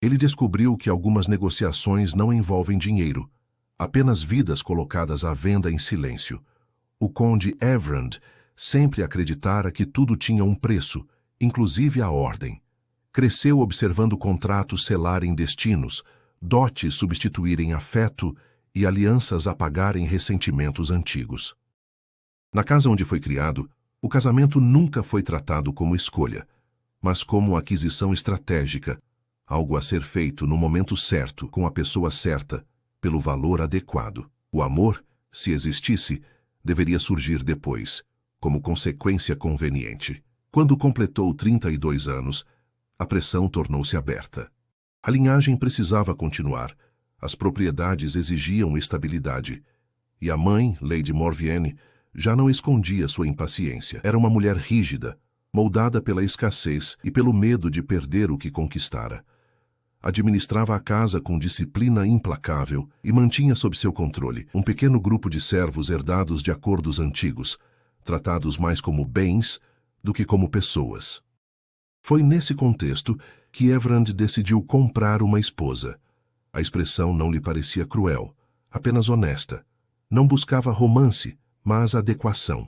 Ele descobriu que algumas negociações não envolvem dinheiro, apenas vidas colocadas à venda em silêncio. O conde Everand sempre acreditara que tudo tinha um preço, inclusive a ordem. Cresceu observando contratos selarem destinos, dotes substituírem afeto e alianças apagarem ressentimentos antigos. Na casa onde foi criado, o casamento nunca foi tratado como escolha, mas como aquisição estratégica, algo a ser feito no momento certo, com a pessoa certa, pelo valor adequado. O amor, se existisse, deveria surgir depois, como consequência conveniente. Quando completou 32 anos, a pressão tornou-se aberta. A linhagem precisava continuar, as propriedades exigiam estabilidade, e a mãe, Lady Morvienne, já não escondia sua impaciência. Era uma mulher rígida, moldada pela escassez e pelo medo de perder o que conquistara. Administrava a casa com disciplina implacável e mantinha sob seu controle um pequeno grupo de servos herdados de acordos antigos, tratados mais como bens do que como pessoas. Foi nesse contexto que Everand decidiu comprar uma esposa. A expressão não lhe parecia cruel, apenas honesta. Não buscava romance, mas adequação.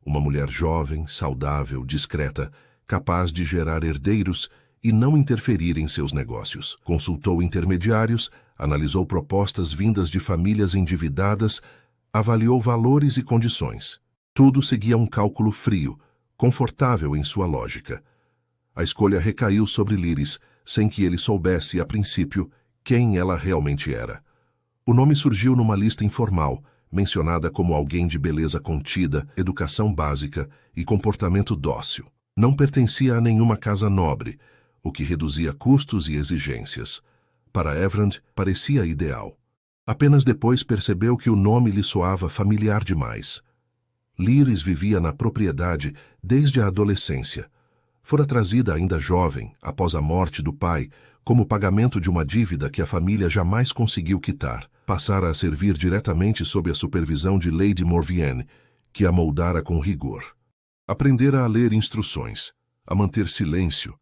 Uma mulher jovem, saudável, discreta, capaz de gerar herdeiros e não interferir em seus negócios. Consultou intermediários, analisou propostas vindas de famílias endividadas, avaliou valores e condições. Tudo seguia um cálculo frio, confortável em sua lógica. A escolha recaiu sobre Lyris, sem que ele soubesse, a princípio, quem ela realmente era. O nome surgiu numa lista informal, mencionada como alguém de beleza contida, educação básica e comportamento dócil. Não pertencia a nenhuma casa nobre, o que reduzia custos e exigências. Para Everand, parecia ideal. Apenas depois percebeu que o nome lhe soava familiar demais. Lyris vivia na propriedade desde a adolescência. Fora trazida ainda jovem, após a morte do pai, como pagamento de uma dívida que a família jamais conseguiu quitar. Passara a servir diretamente sob a supervisão de Lady Morvienne, que a moldara com rigor. Aprendera a ler instruções, a manter silêncio,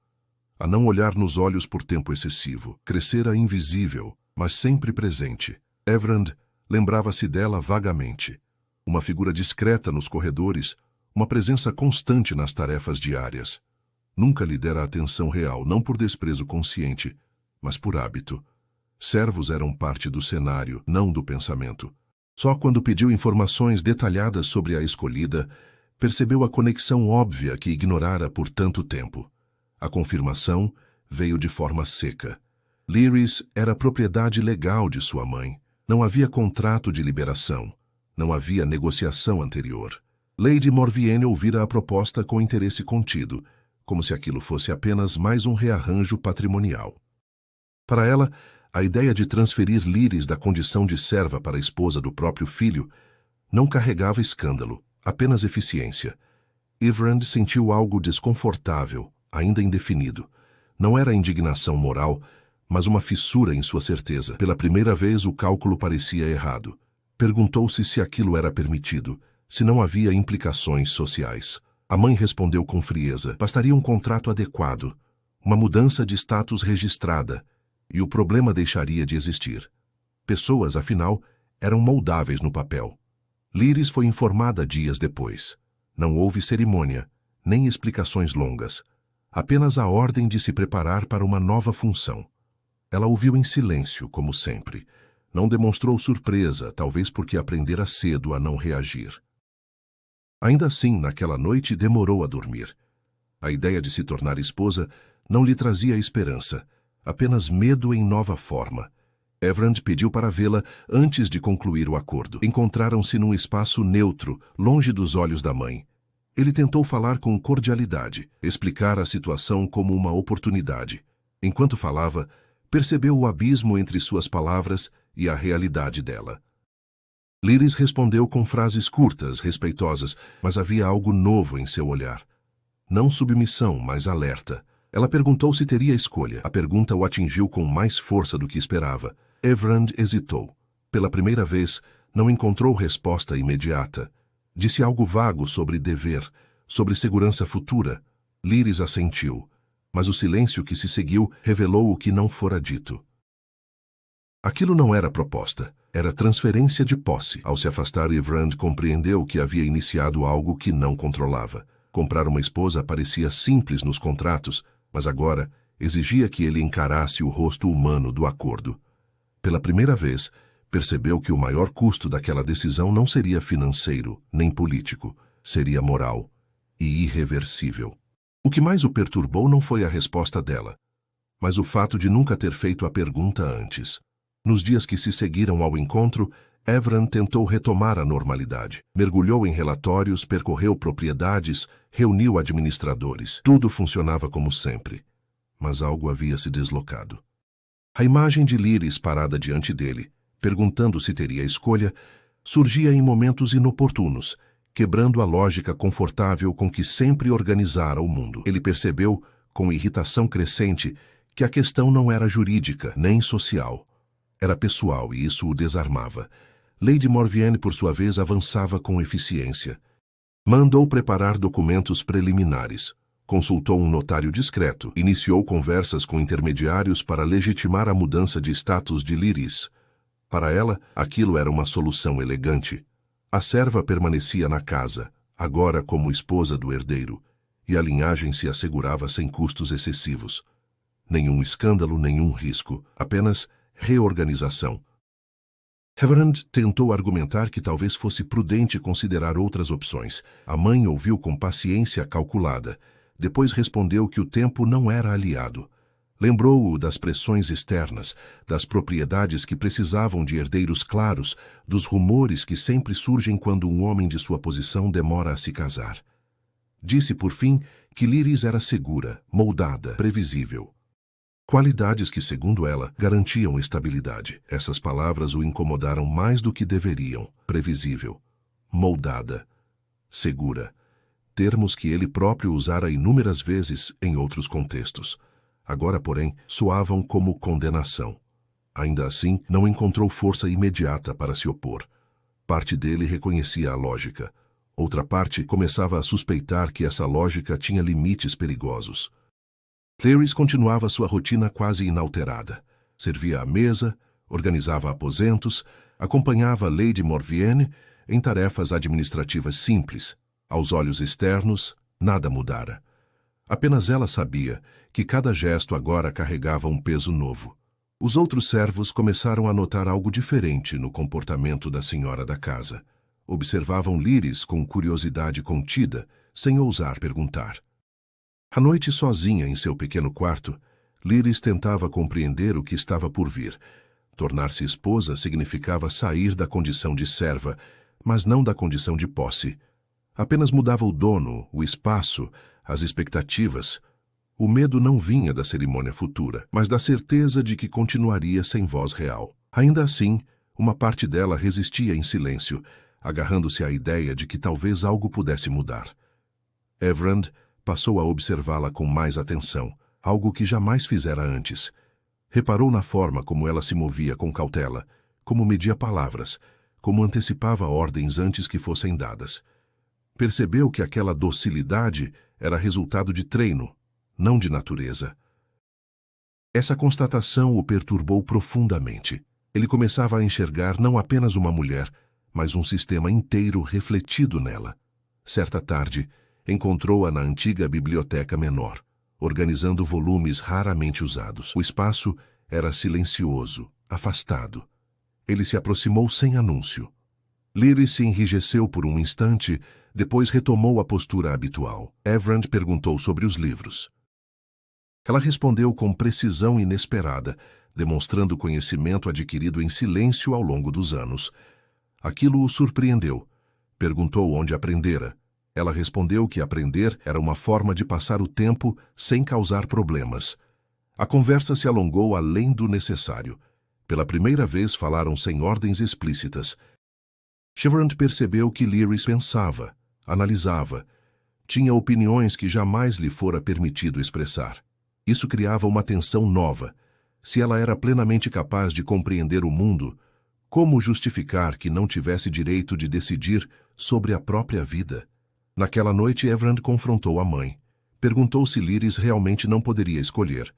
a não olhar nos olhos por tempo excessivo. Crescera invisível, mas sempre presente. Everand lembrava-se dela vagamente. Uma figura discreta nos corredores, uma presença constante nas tarefas diárias. Nunca lhe dera atenção real, não por desprezo consciente, mas por hábito. Servos eram parte do cenário, não do pensamento. Só quando pediu informações detalhadas sobre a escolhida, percebeu a conexão óbvia que ignorara por tanto tempo. A confirmação veio de forma seca. Lyris era propriedade legal de sua mãe. Não havia contrato de liberação. Não havia negociação anterior. Lady Morvienne ouvira a proposta com interesse contido, como se aquilo fosse apenas mais um rearranjo patrimonial. Para ela, a ideia de transferir Lyris da condição de serva para a esposa do próprio filho não carregava escândalo, apenas eficiência. Everand sentiu algo desconfortável, ainda indefinido. Não era indignação moral, mas uma fissura em sua certeza. Pela primeira vez o cálculo parecia errado. Perguntou-se se aquilo era permitido, se não havia implicações sociais. A mãe respondeu com frieza: bastaria um contrato adequado, uma mudança de status registrada, e o problema deixaria de existir. Pessoas, afinal, eram moldáveis no papel. Lyris foi informada dias depois. Não houve cerimônia, nem explicações longas. Apenas a ordem de se preparar para uma nova função. Ela ouviu em silêncio, como sempre. Não demonstrou surpresa, talvez porque aprendera cedo a não reagir. Ainda assim, naquela noite, demorou a dormir. A ideia de se tornar esposa não lhe trazia esperança, apenas medo em nova forma. Everand pediu para vê-la antes de concluir o acordo. Encontraram-se num espaço neutro, longe dos olhos da mãe. Ele tentou falar com cordialidade, explicar a situação como uma oportunidade. Enquanto falava, percebeu o abismo entre suas palavras e a realidade dela. Lyris respondeu com frases curtas, respeitosas, mas havia algo novo em seu olhar. Não submissão, mas alerta. Ela perguntou se teria escolha. A pergunta o atingiu com mais força do que esperava. Everand hesitou. Pela primeira vez, não encontrou resposta imediata. Disse algo vago sobre dever, sobre segurança futura. Lyris assentiu, mas o silêncio que se seguiu revelou o que não fora dito. Aquilo não era proposta, era transferência de posse. Ao se afastar, Evrand compreendeu que havia iniciado algo que não controlava. Comprar uma esposa parecia simples nos contratos, mas agora exigia que ele encarasse o rosto humano do acordo. Pela primeira vez, percebeu que o maior custo daquela decisão não seria financeiro, nem político, seria moral e irreversível. O que mais o perturbou não foi a resposta dela, mas o fato de nunca ter feito a pergunta antes. Nos dias que se seguiram ao encontro, Evran tentou retomar a normalidade. Mergulhou em relatórios, percorreu propriedades, reuniu administradores. Tudo funcionava como sempre, mas algo havia se deslocado. A imagem de Lyris parada diante dele, perguntando se teria escolha, surgia em momentos inoportunos, quebrando a lógica confortável com que sempre organizara o mundo. Ele percebeu, com irritação crescente, que a questão não era jurídica nem social. Era pessoal e isso o desarmava. Lady Morvienne, por sua vez, avançava com eficiência. Mandou preparar documentos preliminares. Consultou um notário discreto. Iniciou conversas com intermediários para legitimar a mudança de status de Lyris. Para ela, aquilo era uma solução elegante. A serva permanecia na casa, agora como esposa do herdeiro, e a linhagem se assegurava sem custos excessivos. Nenhum escândalo, nenhum risco, apenas reorganização. Evrand tentou argumentar que talvez fosse prudente considerar outras opções. A mãe ouviu com paciência calculada. Depois respondeu que o tempo não era aliado. Lembrou-o das pressões externas, das propriedades que precisavam de herdeiros claros, dos rumores que sempre surgem quando um homem de sua posição demora a se casar. Disse, por fim, que Lyris era segura, moldada, previsível. Qualidades que, segundo ela, garantiam estabilidade. Essas palavras o incomodaram mais do que deveriam. Previsível, moldada, segura. Termos que ele próprio usara inúmeras vezes em outros contextos. Agora, porém, soavam como condenação. Ainda assim, não encontrou força imediata para se opor. Parte dele reconhecia a lógica. Outra parte começava a suspeitar que essa lógica tinha limites perigosos. Lyris continuava sua rotina quase inalterada. Servia à mesa, organizava aposentos, acompanhava Lady Morvienne em tarefas administrativas simples. Aos olhos externos, nada mudara. Apenas ela sabia que cada gesto agora carregava um peso novo. Os outros servos começaram a notar algo diferente no comportamento da senhora da casa. Observavam Lyris com curiosidade contida, sem ousar perguntar. À noite, sozinha em seu pequeno quarto, Lyris tentava compreender o que estava por vir. Tornar-se esposa significava sair da condição de serva, mas não da condição de posse. Apenas mudava o dono, o espaço, as expectativas. O medo não vinha da cerimônia futura, mas da certeza de que continuaria sem voz real. Ainda assim, uma parte dela resistia em silêncio, agarrando-se à ideia de que talvez algo pudesse mudar. Evrand passou a observá-la com mais atenção, algo que jamais fizera antes. Reparou na forma como ela se movia com cautela, como media palavras, como antecipava ordens antes que fossem dadas. Percebeu que aquela docilidade era resultado de treino, não de natureza. Essa constatação o perturbou profundamente. Ele começava a enxergar não apenas uma mulher, mas um sistema inteiro refletido nela. Certa tarde, encontrou-a na antiga biblioteca menor, organizando volumes raramente usados. O espaço era silencioso, afastado. Ele se aproximou sem anúncio. Lyris se enrijeceu por um instante, depois retomou a postura habitual. Evrand perguntou sobre os livros. Ela respondeu com precisão inesperada, demonstrando conhecimento adquirido em silêncio ao longo dos anos. Aquilo o surpreendeu. Perguntou onde aprendera. Ela respondeu que aprender era uma forma de passar o tempo sem causar problemas. A conversa se alongou além do necessário. Pela primeira vez falaram sem ordens explícitas. Evrand percebeu que Lyris pensava, analisava, tinha opiniões que jamais lhe fora permitido expressar. Isso criava uma tensão nova. Se ela era plenamente capaz de compreender o mundo, como justificar que não tivesse direito de decidir sobre a própria vida? Naquela noite, Evrand confrontou a mãe. Perguntou se Lyris realmente não poderia escolher.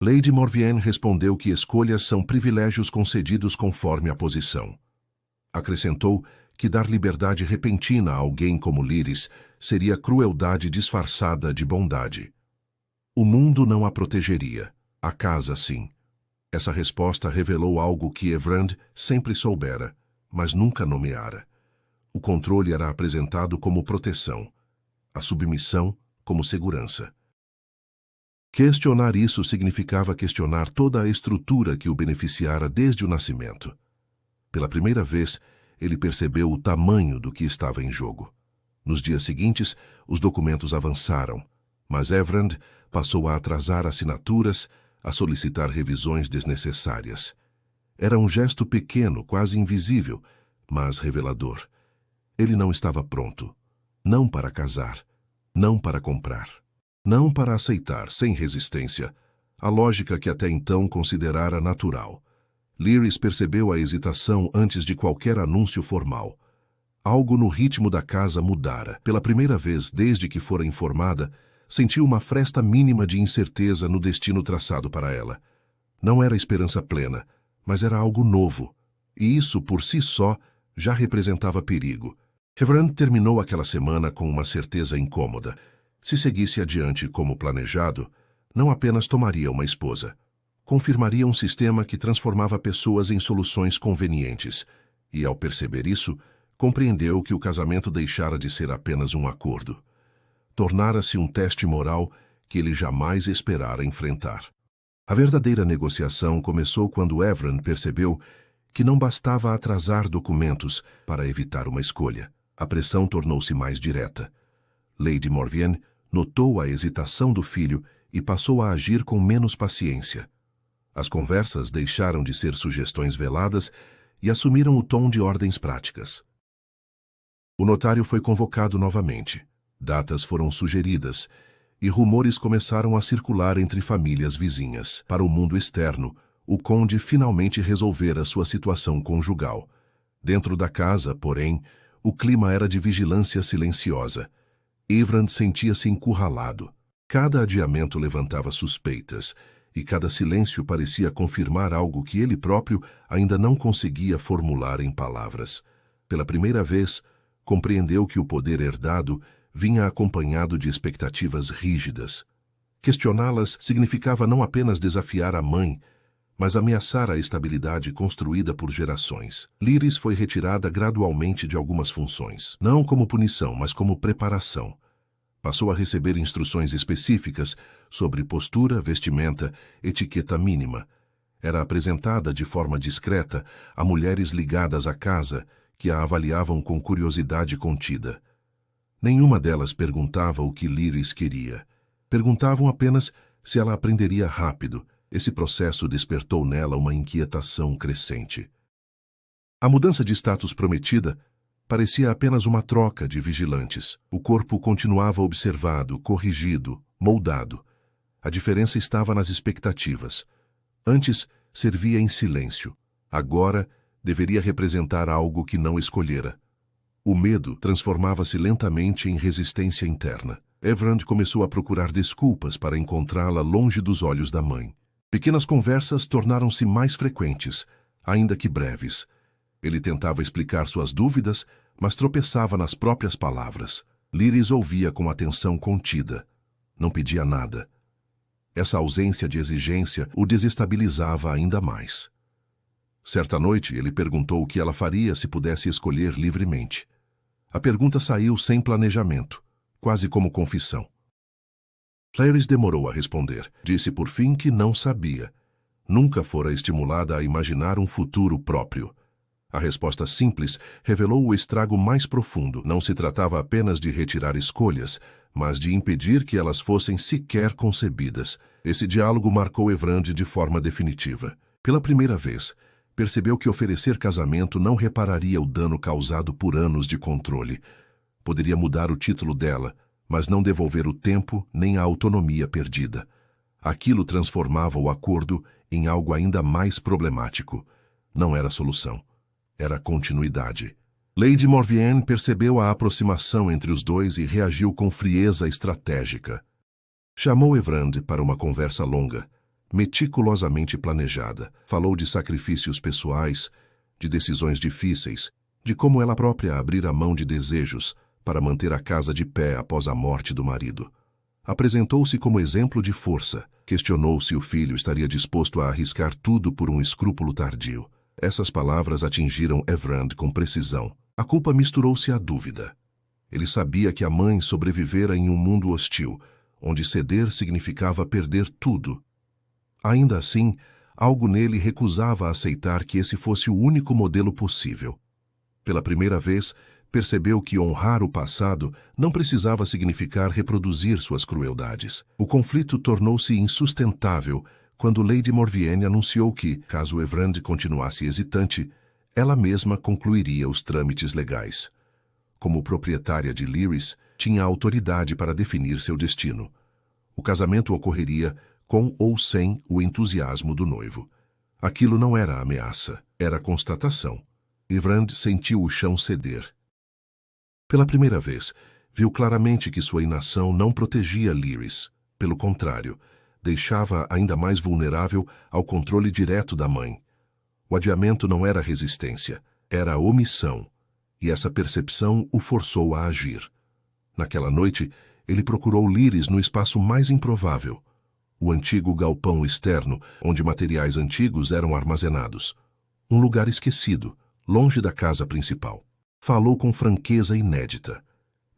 Lady Morvienne respondeu que escolhas são privilégios concedidos conforme a posição. Acrescentou que dar liberdade repentina a alguém como Lyris seria crueldade disfarçada de bondade. O mundo não a protegeria, a casa sim. Essa resposta revelou algo que Evrand sempre soubera, mas nunca nomeara. O controle era apresentado como proteção, a submissão como segurança. Questionar isso significava questionar toda a estrutura que o beneficiara desde o nascimento. Pela primeira vez, ele percebeu o tamanho do que estava em jogo. Nos dias seguintes, os documentos avançaram, mas Evrand passou a atrasar assinaturas, a solicitar revisões desnecessárias. Era um gesto pequeno, quase invisível, mas revelador. Ele não estava pronto. Não para casar. Não para comprar. Não para aceitar, sem resistência, a lógica que até então considerara natural. Lyris percebeu a hesitação antes de qualquer anúncio formal. Algo no ritmo da casa mudara. Pela primeira vez desde que fora informada, sentiu uma fresta mínima de incerteza no destino traçado para ela. Não era esperança plena, mas era algo novo, e isso, por si só, já representava perigo. Evrand terminou aquela semana com uma certeza incômoda. Se seguisse adiante como planejado, não apenas tomaria uma esposa, confirmaria um sistema que transformava pessoas em soluções convenientes, e, ao perceber isso, compreendeu que o casamento deixara de ser apenas um acordo. Tornara-se um teste moral que ele jamais esperara enfrentar. A verdadeira negociação começou quando Evrand percebeu que não bastava atrasar documentos para evitar uma escolha. A pressão tornou-se mais direta. Lady Morvienne notou a hesitação do filho e passou a agir com menos paciência. As conversas deixaram de ser sugestões veladas e assumiram o tom de ordens práticas. O notário foi convocado novamente. Datas foram sugeridas, e rumores começaram a circular entre famílias vizinhas. Para o mundo externo, o conde finalmente resolvera sua situação conjugal. Dentro da casa, porém, o clima era de vigilância silenciosa. Evrand sentia-se encurralado. Cada adiamento levantava suspeitas, e cada silêncio parecia confirmar algo que ele próprio ainda não conseguia formular em palavras. Pela primeira vez, compreendeu que o poder herdado vinha acompanhado de expectativas rígidas. Questioná-las significava não apenas desafiar a mãe, mas ameaçar a estabilidade construída por gerações. Lyris foi retirada gradualmente de algumas funções, não como punição, mas como preparação. Passou a receber instruções específicas sobre postura, vestimenta, etiqueta mínima. Era apresentada de forma discreta a mulheres ligadas à casa que a avaliavam com curiosidade contida. Nenhuma delas perguntava o que Lyris queria. Perguntavam apenas se ela aprenderia rápido. Esse processo despertou nela uma inquietação crescente. A mudança de status prometida parecia apenas uma troca de vigilantes. O corpo continuava observado, corrigido, moldado. A diferença estava nas expectativas. Antes, servia em silêncio. Agora, deveria representar algo que não escolhera. O medo transformava-se lentamente em resistência interna. Evrand começou a procurar desculpas para encontrá-la longe dos olhos da mãe. Pequenas conversas tornaram-se mais frequentes, ainda que breves. Ele tentava explicar suas dúvidas, mas tropeçava nas próprias palavras. Lyris ouvia com atenção contida. Não pedia nada. Essa ausência de exigência o desestabilizava ainda mais. Certa noite, ele perguntou o que ela faria se pudesse escolher livremente. A pergunta saiu sem planejamento, quase como confissão. Lyris demorou a responder. Disse por fim que não sabia. Nunca fora estimulada a imaginar um futuro próprio. A resposta simples revelou o estrago mais profundo. Não se tratava apenas de retirar escolhas, mas de impedir que elas fossem sequer concebidas. Esse diálogo marcou Evrand de forma definitiva. Pela primeira vez, percebeu que oferecer casamento não repararia o dano causado por anos de controle. Poderia mudar o título dela, mas não devolver o tempo nem a autonomia perdida. Aquilo transformava o acordo em algo ainda mais problemático. Não era solução. Era continuidade. Lady Morvienne percebeu a aproximação entre os dois e reagiu com frieza estratégica. Chamou Evrand para uma conversa longa, meticulosamente planejada. Falou de sacrifícios pessoais, de decisões difíceis, de como ela própria abrira mão de desejos para manter a casa de pé após a morte do marido. Apresentou-se como exemplo de força. Questionou se o filho estaria disposto a arriscar tudo por um escrúpulo tardio. Essas palavras atingiram Evrand com precisão. A culpa misturou-se à dúvida. Ele sabia que a mãe sobrevivera em um mundo hostil, onde ceder significava perder tudo. Ainda assim, algo nele recusava aceitar que esse fosse o único modelo possível. Pela primeira vez, percebeu que honrar o passado não precisava significar reproduzir suas crueldades. O conflito tornou-se insustentável quando Lady Morvienne anunciou que, caso Evrand continuasse hesitante, ela mesma concluiria os trâmites legais. Como proprietária de Lyris, tinha autoridade para definir seu destino. O casamento ocorreria com ou sem o entusiasmo do noivo. Aquilo não era ameaça, era constatação. Evrand sentiu o chão ceder. Pela primeira vez, viu claramente que sua inação não protegia Lyris. Pelo contrário, deixava ainda mais vulnerável ao controle direto da mãe. O adiamento não era resistência, era omissão, e essa percepção o forçou a agir. Naquela noite, ele procurou Lyris no espaço mais improvável, o antigo galpão externo, onde materiais antigos eram armazenados. Um lugar esquecido, longe da casa principal. Falou com franqueza inédita.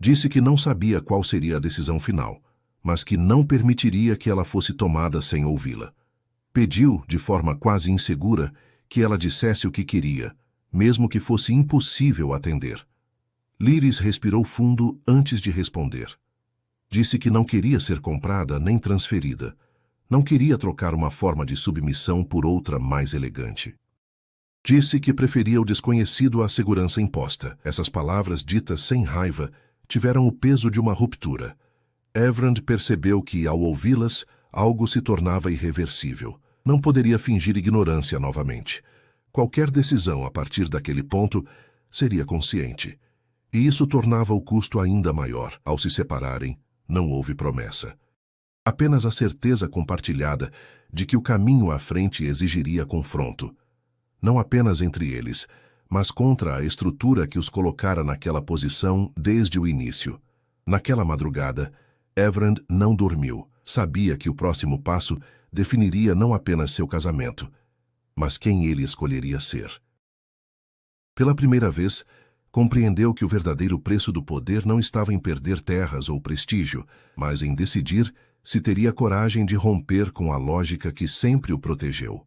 Disse que não sabia qual seria a decisão final, mas que não permitiria que ela fosse tomada sem ouvi-la. Pediu, de forma quase insegura, que ela dissesse o que queria, mesmo que fosse impossível atender. Lyris respirou fundo antes de responder. Disse que não queria ser comprada nem transferida. Não queria trocar uma forma de submissão por outra mais elegante. Disse que preferia o desconhecido à segurança imposta. Essas palavras ditas sem raiva tiveram o peso de uma ruptura. Evrand percebeu que, ao ouvi-las, algo se tornava irreversível. Não poderia fingir ignorância novamente. Qualquer decisão a partir daquele ponto seria consciente. E isso tornava o custo ainda maior. Ao se separarem, não houve promessa. Apenas a certeza compartilhada de que o caminho à frente exigiria confronto. Não apenas entre eles, mas contra a estrutura que os colocara naquela posição desde o início. Naquela madrugada, Evrand não dormiu. Sabia que o próximo passo definiria não apenas seu casamento, mas quem ele escolheria ser. Pela primeira vez, compreendeu que o verdadeiro preço do poder não estava em perder terras ou prestígio, mas em decidir se teria coragem de romper com a lógica que sempre o protegeu.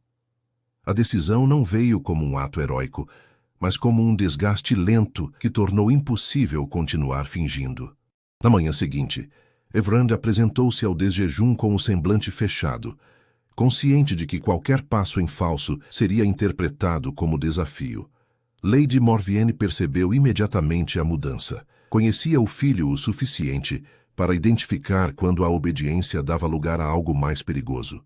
A decisão não veio como um ato heróico, mas como um desgaste lento que tornou impossível continuar fingindo. Na manhã seguinte, Evrand apresentou-se ao desjejum com o semblante fechado, consciente de que qualquer passo em falso seria interpretado como desafio. Lady Morvienne percebeu imediatamente a mudança. Conhecia o filho o suficiente para identificar quando a obediência dava lugar a algo mais perigoso.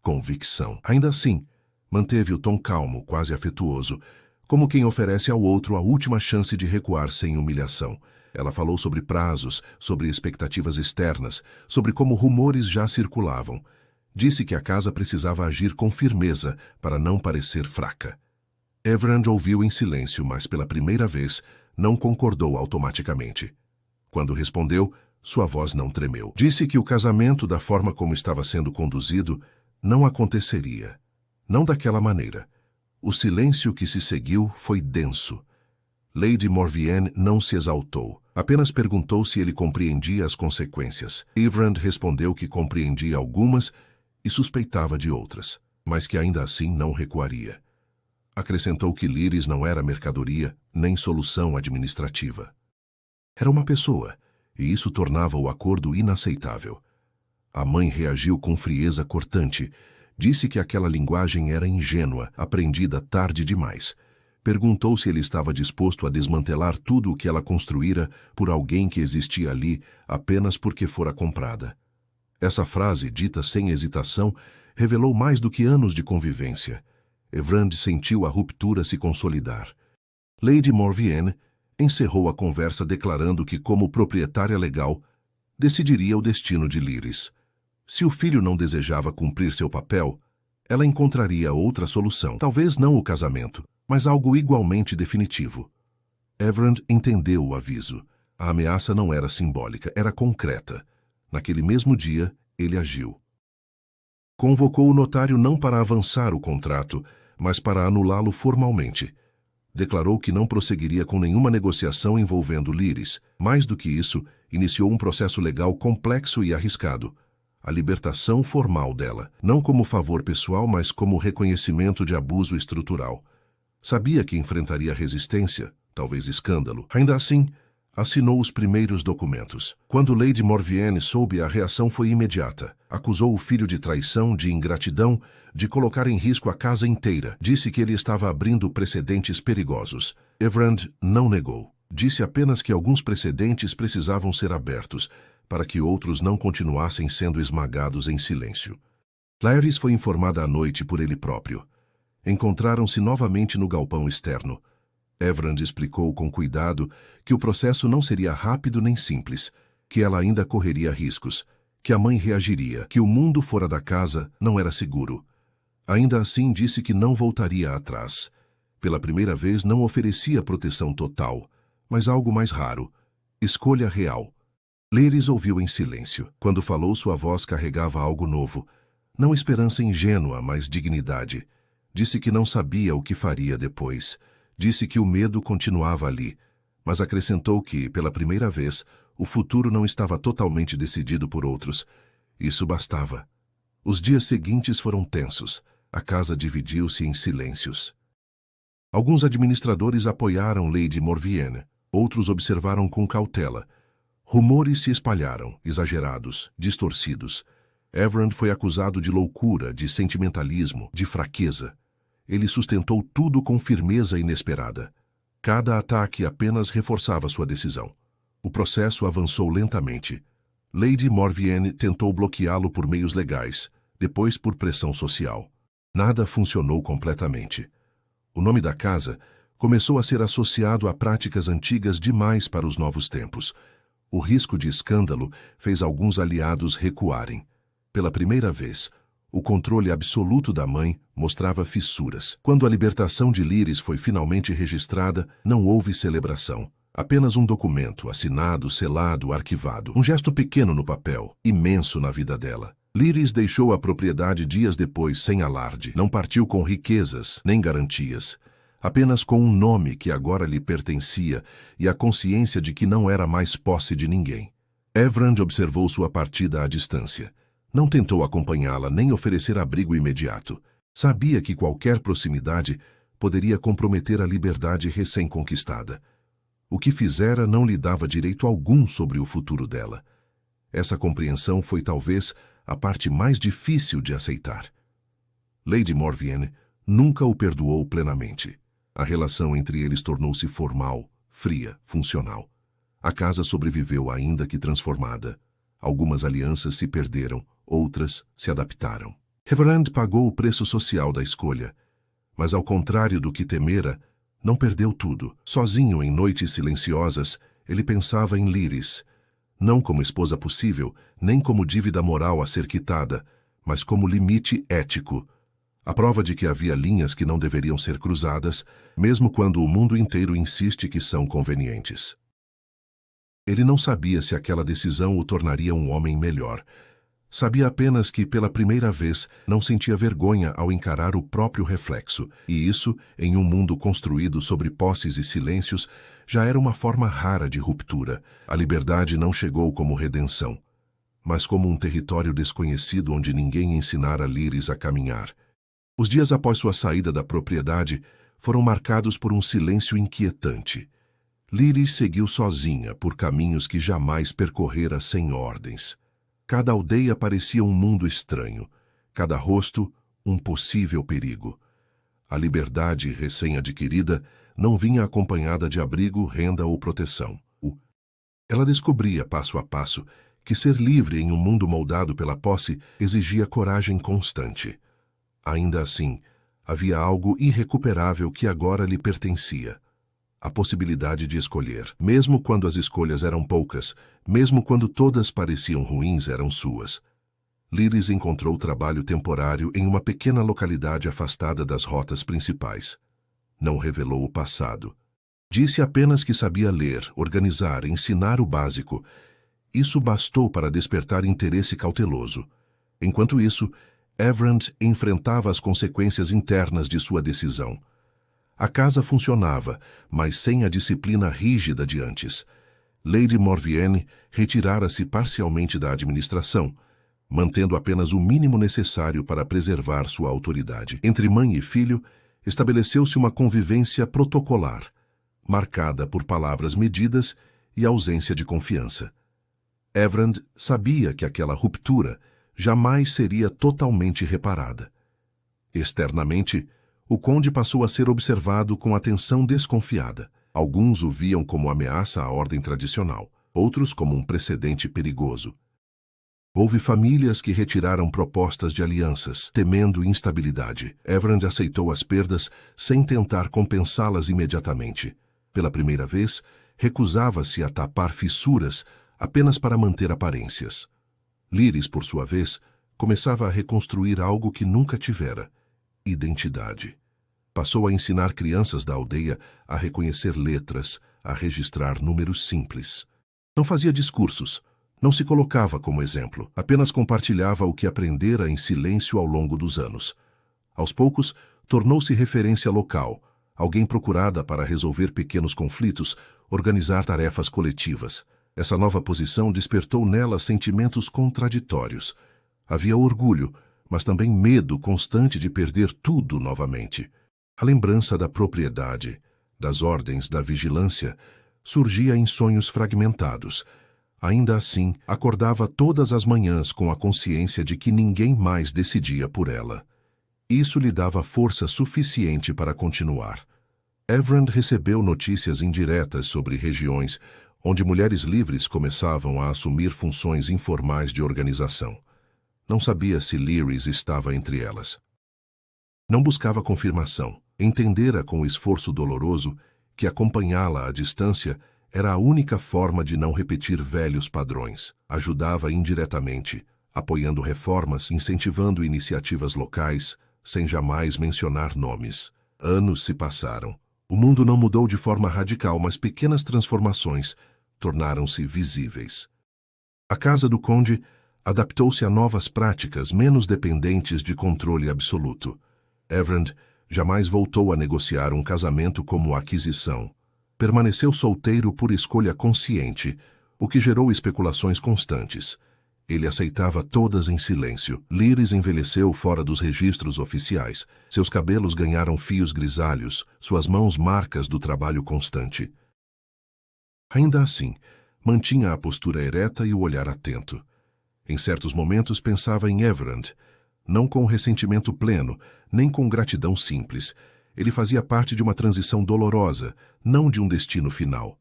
Convicção. Ainda assim, manteve o tom calmo, quase afetuoso, como quem oferece ao outro a última chance de recuar sem humilhação. Ela falou sobre prazos, sobre expectativas externas, sobre como rumores já circulavam. Disse que a casa precisava agir com firmeza para não parecer fraca. Evrand ouviu em silêncio, mas pela primeira vez não concordou automaticamente. Quando respondeu, sua voz não tremeu. Disse que o casamento, da forma como estava sendo conduzido, não aconteceria. Não daquela maneira. O silêncio que se seguiu foi denso. Lady Morvienne não se exaltou. Apenas perguntou se ele compreendia as consequências. Evrand respondeu que compreendia algumas e suspeitava de outras, mas que ainda assim não recuaria. Acrescentou que Lyris não era mercadoria nem solução administrativa. Era uma pessoa, e isso tornava o acordo inaceitável. A mãe reagiu com frieza cortante. Disse que aquela linguagem era ingênua, aprendida tarde demais. Perguntou se ele estava disposto a desmantelar tudo o que ela construíra por alguém que existia ali apenas porque fora comprada. Essa frase, dita sem hesitação, revelou mais do que anos de convivência. Evrand sentiu a ruptura se consolidar. Lady Morvienne encerrou a conversa declarando que, como proprietária legal, decidiria o destino de Lyris. Se o filho não desejava cumprir seu papel, ela encontraria outra solução. Talvez não o casamento, mas algo igualmente definitivo. Everand entendeu o aviso. A ameaça não era simbólica, era concreta. Naquele mesmo dia, ele agiu. Convocou o notário não para avançar o contrato, mas para anulá-lo formalmente. Declarou que não prosseguiria com nenhuma negociação envolvendo Lyris. Mais do que isso, iniciou um processo legal complexo e arriscado. A libertação formal dela, não como favor pessoal, mas como reconhecimento de abuso estrutural. Sabia que enfrentaria resistência, talvez escândalo. Ainda assim, assinou os primeiros documentos. Quando Lady Morvienne soube, a reação foi imediata. Acusou o filho de traição, de ingratidão, de colocar em risco a casa inteira. Disse que ele estava abrindo precedentes perigosos. Everand não negou. Disse apenas que alguns precedentes precisavam ser abertos, para que outros não continuassem sendo esmagados em silêncio. Clarice foi informada à noite por ele próprio. Encontraram-se novamente no galpão externo. Everand explicou com cuidado que o processo não seria rápido nem simples, que ela ainda correria riscos, que a mãe reagiria, que o mundo fora da casa não era seguro. Ainda assim disse que não voltaria atrás. Pela primeira vez não oferecia proteção total, mas algo mais raro, escolha real. Lyris ouviu em silêncio. Quando falou, sua voz carregava algo novo. Não esperança ingênua, mas dignidade. Disse que não sabia o que faria depois. Disse que o medo continuava ali, mas acrescentou que, pela primeira vez, o futuro não estava totalmente decidido por outros. Isso bastava. Os dias seguintes foram tensos. A casa dividiu-se em silêncios. Alguns administradores apoiaram Lady Morvienne. Outros observaram com cautela. Rumores se espalharam, exagerados, distorcidos. Everand foi acusado de loucura, de sentimentalismo, de fraqueza. Ele sustentou tudo com firmeza inesperada. Cada ataque apenas reforçava sua decisão. O processo avançou lentamente. Lady Morvienne tentou bloqueá-lo por meios legais, depois por pressão social. Nada funcionou completamente. O nome da casa começou a ser associado a práticas antigas demais para os novos tempos. O risco de escândalo fez alguns aliados recuarem. Pela primeira vez, o controle absoluto da mãe mostrava fissuras. Quando a libertação de Lyris foi finalmente registrada, não houve celebração. Apenas um documento, assinado, selado, arquivado. Um gesto pequeno no papel, imenso na vida dela. Lyris deixou a propriedade dias depois sem alarde. Não partiu com riquezas, nem garantias. Apenas com um nome que agora lhe pertencia e a consciência de que não era mais posse de ninguém. Everand observou sua partida à distância. Não tentou acompanhá-la nem oferecer abrigo imediato. Sabia que qualquer proximidade poderia comprometer a liberdade recém-conquistada. O que fizera não lhe dava direito algum sobre o futuro dela. Essa compreensão foi talvez a parte mais difícil de aceitar. Lady Morvienne nunca o perdoou plenamente. A relação entre eles tornou-se formal, fria, funcional. A casa sobreviveu ainda que transformada. Algumas alianças se perderam, outras se adaptaram. Everand pagou o preço social da escolha, mas ao contrário do que temera, não perdeu tudo. Sozinho em noites silenciosas, ele pensava em Lyris, não como esposa possível, nem como dívida moral a ser quitada, mas como limite ético. A prova de que havia linhas que não deveriam ser cruzadas, mesmo quando o mundo inteiro insiste que são convenientes. Ele não sabia se aquela decisão o tornaria um homem melhor. Sabia apenas que, pela primeira vez, não sentia vergonha ao encarar o próprio reflexo, e isso, em um mundo construído sobre posses e silêncios, já era uma forma rara de ruptura. A liberdade não chegou como redenção, mas como um território desconhecido onde ninguém ensinara Lyris a caminhar. Os dias após sua saída da propriedade foram marcados por um silêncio inquietante. Lyris seguiu sozinha por caminhos que jamais percorrera sem ordens. Cada aldeia parecia um mundo estranho, cada rosto um possível perigo. A liberdade recém-adquirida não vinha acompanhada de abrigo, renda ou proteção. Ela descobria, passo a passo, que ser livre em um mundo moldado pela posse exigia coragem constante. Ainda assim, havia algo irrecuperável que agora lhe pertencia: a possibilidade de escolher. Mesmo quando as escolhas eram poucas, mesmo quando todas pareciam ruins, eram suas. Lyris encontrou trabalho temporário em uma pequena localidade afastada das rotas principais. Não revelou o passado. Disse apenas que sabia ler, organizar, ensinar o básico. Isso bastou para despertar interesse cauteloso. Enquanto isso, Everand enfrentava as consequências internas de sua decisão. A casa funcionava, mas sem a disciplina rígida de antes. Lady Morvienne retirara-se parcialmente da administração, mantendo apenas o mínimo necessário para preservar sua autoridade. Entre mãe e filho, estabeleceu-se uma convivência protocolar, marcada por palavras medidas e ausência de confiança. Everand sabia que aquela ruptura jamais seria totalmente reparada. Externamente, o conde passou a ser observado com atenção desconfiada. Alguns o viam como ameaça à ordem tradicional, outros como um precedente perigoso. Houve famílias que retiraram propostas de alianças, temendo instabilidade. Everand aceitou as perdas sem tentar compensá-las imediatamente. Pela primeira vez, recusava-se a tapar fissuras apenas para manter aparências. Lyris, por sua vez, começava a reconstruir algo que nunca tivera: identidade. Passou a ensinar crianças da aldeia a reconhecer letras, a registrar números simples. Não fazia discursos, não se colocava como exemplo, apenas compartilhava o que aprendera em silêncio ao longo dos anos. Aos poucos, tornou-se referência local, alguém procurada para resolver pequenos conflitos, organizar tarefas coletivas. Essa nova posição despertou nela sentimentos contraditórios. Havia orgulho, mas também medo constante de perder tudo novamente. A lembrança da propriedade, das ordens, da vigilância, surgia em sonhos fragmentados. Ainda assim, acordava todas as manhãs com a consciência de que ninguém mais decidia por ela. Isso lhe dava força suficiente para continuar. Everand recebeu notícias indiretas sobre regiões onde mulheres livres começavam a assumir funções informais de organização. Não sabia se Lyris estava entre elas. Não buscava confirmação. Entendera com esforço doloroso que acompanhá-la à distância era a única forma de não repetir velhos padrões. Ajudava indiretamente, apoiando reformas, incentivando iniciativas locais, sem jamais mencionar nomes. Anos se passaram. O mundo não mudou de forma radical, mas pequenas transformações tornaram-se visíveis. A casa do conde adaptou-se a novas práticas menos dependentes de controle absoluto. Everand jamais voltou a negociar um casamento como aquisição. Permaneceu solteiro por escolha consciente, o que gerou especulações constantes. Ele aceitava todas em silêncio. Lyris envelheceu fora dos registros oficiais. Seus cabelos ganharam fios grisalhos, suas mãos marcas do trabalho constante. Ainda assim, mantinha a postura ereta e o olhar atento. Em certos momentos pensava em Everand, não com ressentimento pleno, nem com gratidão simples. Ele fazia parte de uma transição dolorosa, não de um destino final.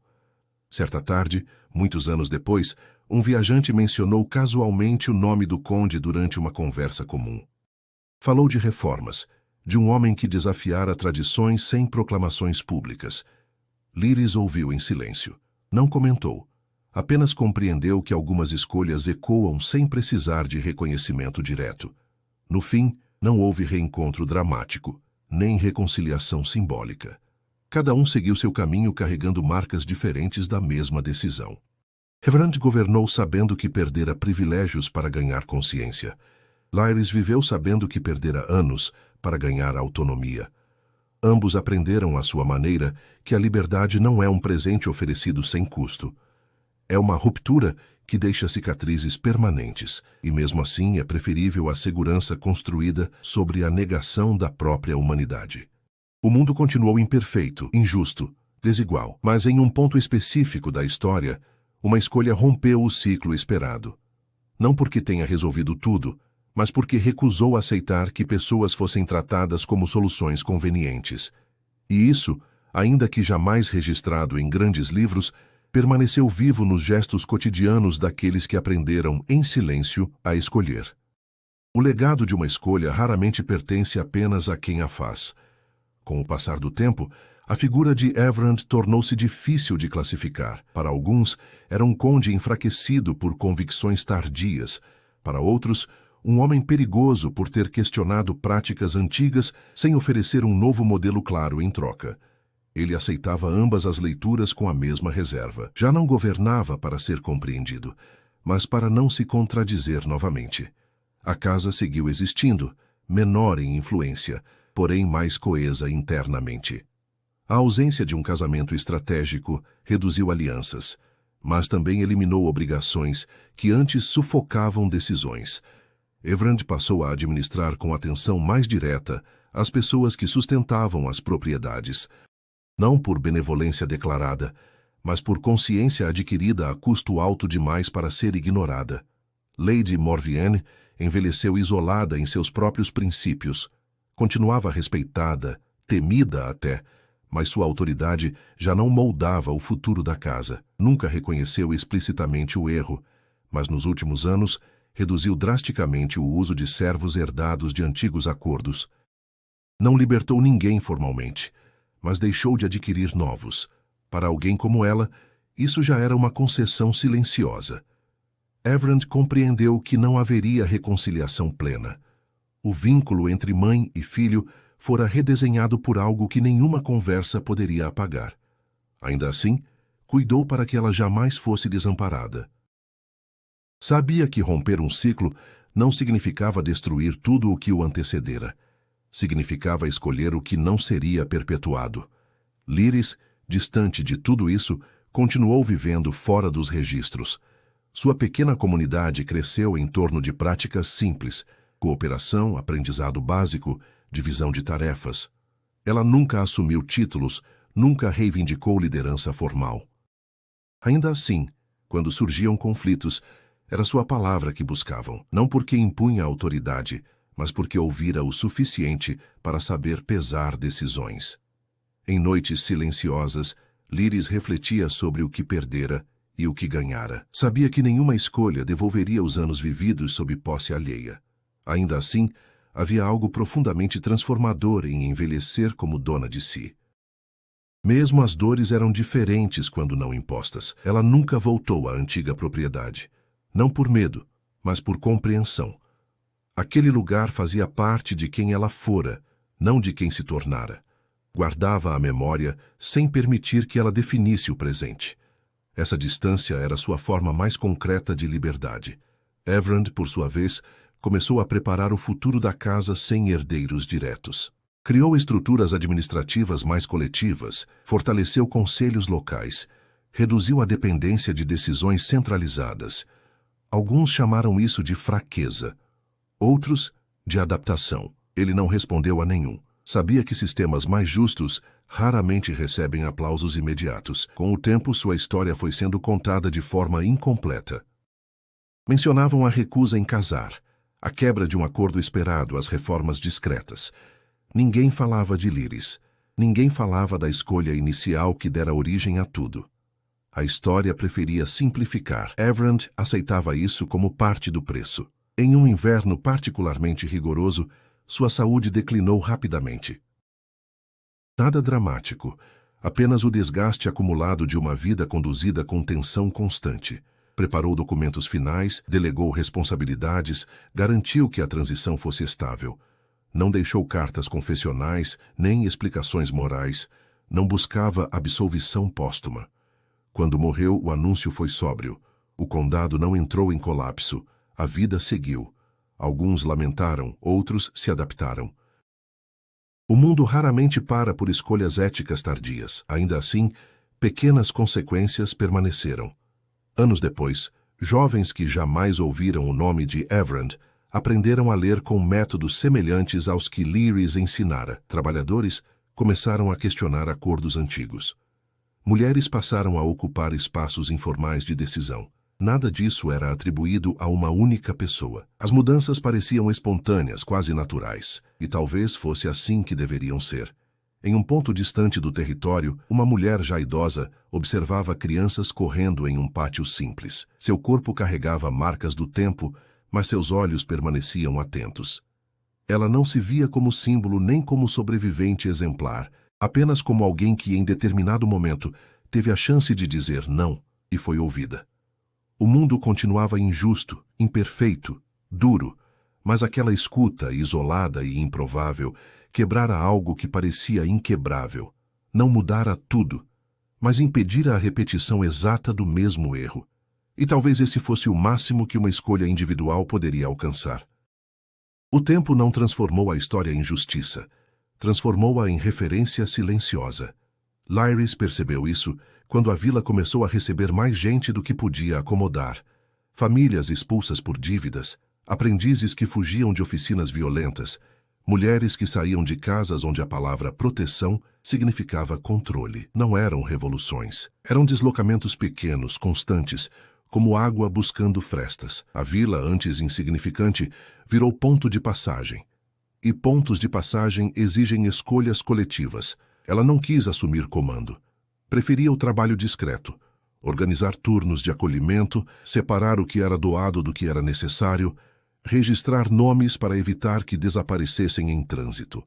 Certa tarde, muitos anos depois, um viajante mencionou casualmente o nome do conde durante uma conversa comum. Falou de reformas, de um homem que desafiara tradições sem proclamações públicas. Lyris ouviu em silêncio. Não comentou. Apenas compreendeu que algumas escolhas ecoam sem precisar de reconhecimento direto. No fim, não houve reencontro dramático, nem reconciliação simbólica. Cada um seguiu seu caminho carregando marcas diferentes da mesma decisão. Everand governou sabendo que perdera privilégios para ganhar consciência. Lyris viveu sabendo que perdera anos para ganhar autonomia. Ambos aprenderam à sua maneira que a liberdade não é um presente oferecido sem custo. É uma ruptura que deixa cicatrizes permanentes, e mesmo assim é preferível a segurança construída sobre a negação da própria humanidade. O mundo continuou imperfeito, injusto, desigual, mas em um ponto específico da história, uma escolha rompeu o ciclo esperado. Não porque tenha resolvido tudo, mas porque recusou aceitar que pessoas fossem tratadas como soluções convenientes. E isso, ainda que jamais registrado em grandes livros, permaneceu vivo nos gestos cotidianos daqueles que aprenderam, em silêncio, a escolher. O legado de uma escolha raramente pertence apenas a quem a faz. Com o passar do tempo, A figura de Everand tornou-se difícil de classificar. Para alguns, era um conde enfraquecido por convicções tardias. Para outros, um homem perigoso por ter questionado práticas antigas sem oferecer um novo modelo claro em troca. Ele aceitava ambas as leituras com a mesma reserva. Já não governava para ser compreendido, mas para não se contradizer novamente. A casa seguiu existindo, menor em influência, porém mais coesa internamente. A ausência de um casamento estratégico reduziu alianças, mas também eliminou obrigações que antes sufocavam decisões. Everand passou a administrar com atenção mais direta as pessoas que sustentavam as propriedades, não por benevolência declarada, mas por consciência adquirida a custo alto demais para ser ignorada. Lady Morvienne envelheceu isolada em seus próprios princípios. Continuava respeitada, temida até, mas sua autoridade já não moldava o futuro da casa. Nunca reconheceu explicitamente o erro, mas nos últimos anos reduziu drasticamente o uso de servos herdados de antigos acordos. Não libertou ninguém formalmente, mas deixou de adquirir novos. Para alguém como ela, isso já era uma concessão silenciosa. Everand compreendeu que não haveria reconciliação plena. O vínculo entre mãe e filho fora redesenhado por algo que nenhuma conversa poderia apagar. Ainda assim, cuidou para que ela jamais fosse desamparada. Sabia que romper um ciclo não significava destruir tudo o que o antecedera. Significava escolher o que não seria perpetuado. Lyris, distante de tudo isso, continuou vivendo fora dos registros. Sua pequena comunidade cresceu em torno de práticas simples: cooperação, aprendizado básico, divisão de tarefas. Ela nunca assumiu títulos, nunca reivindicou liderança formal. Ainda assim, quando surgiam conflitos, era sua palavra que buscavam, não porque impunha autoridade, mas porque ouvira o suficiente para saber pesar decisões. Em noites silenciosas, Lyris refletia sobre o que perdera e o que ganhara. Sabia que nenhuma escolha devolveria os anos vividos sob posse alheia. Ainda assim, havia algo profundamente transformador em envelhecer como dona de si. Mesmo as dores eram diferentes quando não impostas. Ela nunca voltou à antiga propriedade. Não por medo, mas por compreensão. Aquele lugar fazia parte de quem ela fora, não de quem se tornara. Guardava a memória sem permitir que ela definisse o presente. Essa distância era sua forma mais concreta de liberdade. Everand, por sua vez, começou a preparar o futuro da casa sem herdeiros diretos. Criou estruturas administrativas mais coletivas, fortaleceu conselhos locais, reduziu a dependência de decisões centralizadas. Alguns chamaram isso de fraqueza, outros de adaptação. Ele não respondeu a nenhum. Sabia que sistemas mais justos raramente recebem aplausos imediatos. Com o tempo, sua história foi sendo contada de forma incompleta. Mencionavam a recusa em casar, a quebra de um acordo esperado, as reformas discretas. Ninguém falava de Lyris. Ninguém falava da escolha inicial que dera origem a tudo. A história preferia simplificar. Everand aceitava isso como parte do preço. Em um inverno particularmente rigoroso, sua saúde declinou rapidamente. Nada dramático, apenas o desgaste acumulado de uma vida conduzida com tensão constante. Preparou documentos finais, delegou responsabilidades, garantiu que a transição fosse estável. Não deixou cartas confessionais, nem explicações morais. Não buscava absolvição póstuma. Quando morreu, o anúncio foi sóbrio. O condado não entrou em colapso. A vida seguiu. Alguns lamentaram, outros se adaptaram. O mundo raramente para por escolhas éticas tardias. Ainda assim, pequenas consequências permaneceram. Anos depois, jovens que jamais ouviram o nome de Everand aprenderam a ler com métodos semelhantes aos que Lyris ensinara. Trabalhadores começaram a questionar acordos antigos. Mulheres passaram a ocupar espaços informais de decisão. Nada disso era atribuído a uma única pessoa. As mudanças pareciam espontâneas, quase naturais, e talvez fosse assim que deveriam ser. Em um ponto distante do território, uma mulher já idosa observava crianças correndo em um pátio simples. Seu corpo carregava marcas do tempo, mas seus olhos permaneciam atentos. Ela não se via como símbolo nem como sobrevivente exemplar. apenas como alguém que em determinado momento teve a chance de dizer não e foi ouvida. O mundo continuava injusto, imperfeito, duro, mas aquela escuta isolada e improvável quebrara algo que parecia inquebrável. Não mudara tudo, mas impedira a repetição exata do mesmo erro. E talvez esse fosse o máximo que uma escolha individual poderia alcançar. O tempo não transformou a história em justiça, transformou-a em referência silenciosa. Lyris percebeu isso quando a vila começou a receber mais gente do que podia acomodar. Famílias expulsas por dívidas, aprendizes que fugiam de oficinas violentas, mulheres que saíam de casas onde a palavra proteção significava controle. Não eram revoluções, eram deslocamentos pequenos, constantes, como água buscando frestas. A vila, antes insignificante, virou ponto de passagem. E pontos de passagem exigem escolhas coletivas. Ela não quis assumir comando. Preferia o trabalho discreto, organizar turnos de acolhimento, separar o que era doado do que era necessário, registrar nomes para evitar que desaparecessem em trânsito.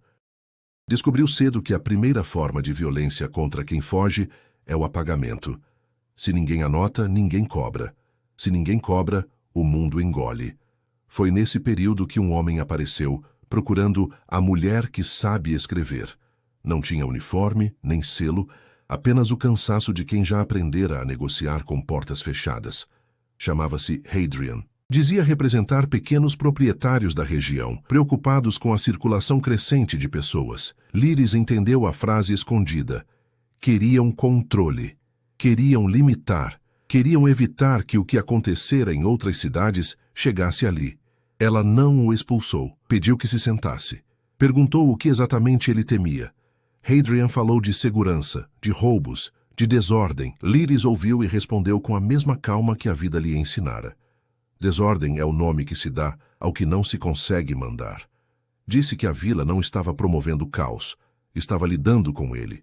Descobriu cedo que a primeira forma de violência contra quem foge é o apagamento. Se ninguém anota, ninguém cobra. Se ninguém cobra, o mundo engole. Foi nesse período que um homem apareceu, procurando a mulher que sabe escrever. Não tinha uniforme, nem selo, apenas o cansaço de quem já aprendera a negociar com portas fechadas. Chamava-se Hadrian. Dizia representar pequenos proprietários da região, preocupados com a circulação crescente de pessoas. Lyris entendeu a frase escondida. Queriam controle. Queriam limitar, queriam evitar que o que acontecera em outras cidades chegasse ali. Ela não o expulsou, pediu que se sentasse. Perguntou o que exatamente ele temia. Hadrian falou de segurança, de roubos, de desordem. Lyris ouviu e respondeu com a mesma calma que a vida lhe ensinara. Desordem é o nome que se dá ao que não se consegue mandar. Disse que a vila não estava promovendo caos, estava lidando com ele.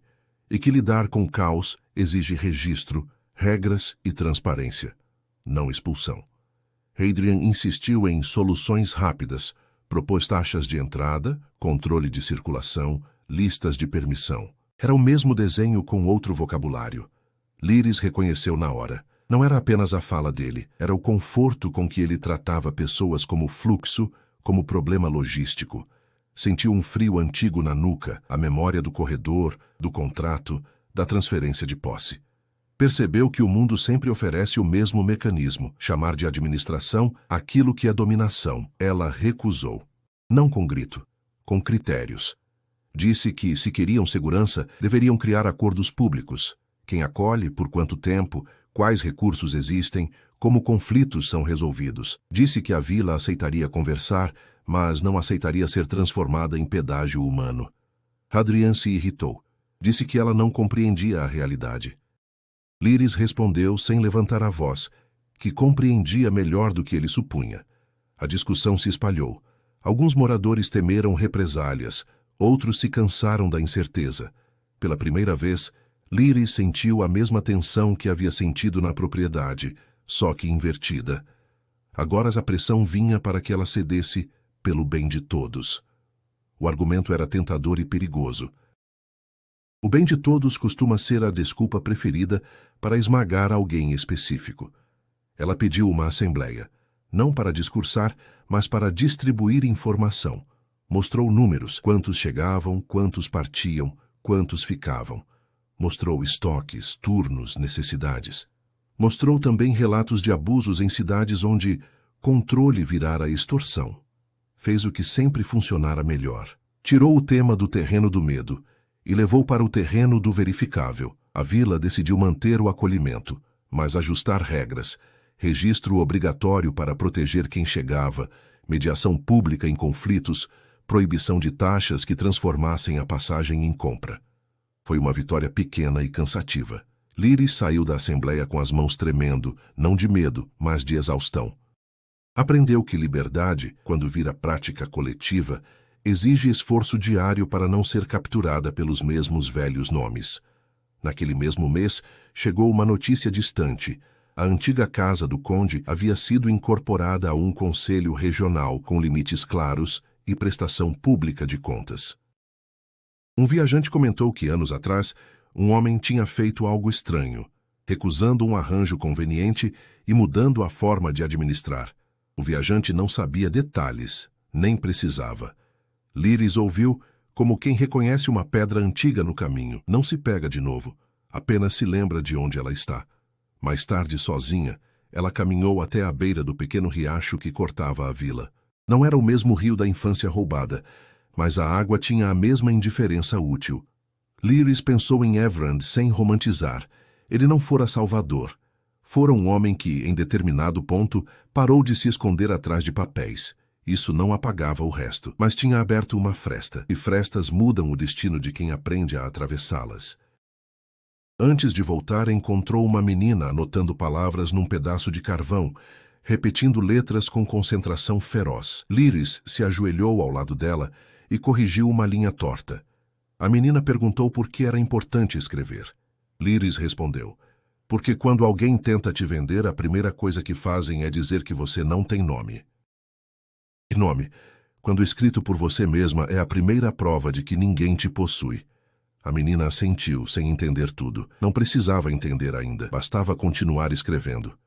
E que lidar com caos exige registro, regras e transparência, não expulsão. Hadrian insistiu em soluções rápidas, propôs taxas de entrada, controle de circulação, listas de permissão. Era o mesmo desenho com outro vocabulário. Lyris reconheceu na hora. Não era apenas a fala dele, era o conforto com que ele tratava pessoas como fluxo, como problema logístico. Sentiu um frio antigo na nuca, a memória do corredor, do contrato, da transferência de posse. Percebeu que o mundo sempre oferece o mesmo mecanismo, chamar de administração aquilo que é dominação. Ela recusou. Não com grito, com critérios. Disse que, se queriam segurança, deveriam criar acordos públicos. Quem acolhe, por quanto tempo, quais recursos existem, como conflitos são resolvidos. Disse que a vila aceitaria conversar, mas não aceitaria ser transformada em pedágio humano. Hadrian se irritou. Disse que ela não compreendia a realidade. Lyris respondeu sem levantar a voz, que compreendia melhor do que ele supunha. A discussão se espalhou. Alguns moradores temeram represálias, outros se cansaram da incerteza. Pela primeira vez, Lyris sentiu a mesma tensão que havia sentido na propriedade, só que invertida. Agora a pressão vinha para que ela cedesse pelo bem de todos. O argumento era tentador e perigoso. O bem de todos costuma ser a desculpa preferida para esmagar alguém específico. Ela pediu uma assembleia, não para discursar, mas para distribuir informação. Mostrou números, quantos chegavam, quantos partiam, quantos ficavam. Mostrou estoques, turnos, necessidades. Mostrou também relatos de abusos em cidades onde controle virara extorsão. Fez o que sempre funcionara melhor. Tirou o tema do terreno do medo e levou para o terreno do verificável. A vila decidiu manter o acolhimento, mas ajustar regras, registro obrigatório para proteger quem chegava, mediação pública em conflitos, proibição de taxas que transformassem a passagem em compra. Foi uma vitória pequena e cansativa. Lyris saiu da assembleia com as mãos tremendo, não de medo, mas de exaustão. Aprendeu que liberdade, quando vira prática coletiva, exige esforço diário para não ser capturada pelos mesmos velhos nomes. Naquele mesmo mês, chegou uma notícia distante. A antiga casa do conde havia sido incorporada a um conselho regional com limites claros e prestação pública de contas. Um viajante comentou que, anos atrás, um homem tinha feito algo estranho, recusando um arranjo conveniente e mudando a forma de administrar. O viajante não sabia detalhes, nem precisava. Liris ouviu como quem reconhece uma pedra antiga no caminho. Não se pega de novo, apenas se lembra de onde ela está. Mais tarde, sozinha, ela caminhou até a beira do pequeno riacho que cortava a vila. Não era o mesmo rio da infância roubada, mas a água tinha a mesma indiferença útil. Liris pensou em Everand sem romantizar. Ele não fora salvador. Fora um homem que, em determinado ponto, parou de se esconder atrás de papéis. Isso não apagava o resto, mas tinha aberto uma fresta, e frestas mudam o destino de quem aprende a atravessá-las. Antes de voltar, encontrou uma menina anotando palavras num pedaço de carvão, repetindo letras com concentração feroz. Liris se ajoelhou ao lado dela e corrigiu uma linha torta. A menina perguntou por que era importante escrever. Liris respondeu: porque quando alguém tenta te vender, a primeira coisa que fazem é dizer que você não tem nome. E nome, quando escrito por você mesma, é a primeira prova de que ninguém te possui. A menina assentiu, sem entender tudo. Não precisava entender ainda, bastava continuar escrevendo.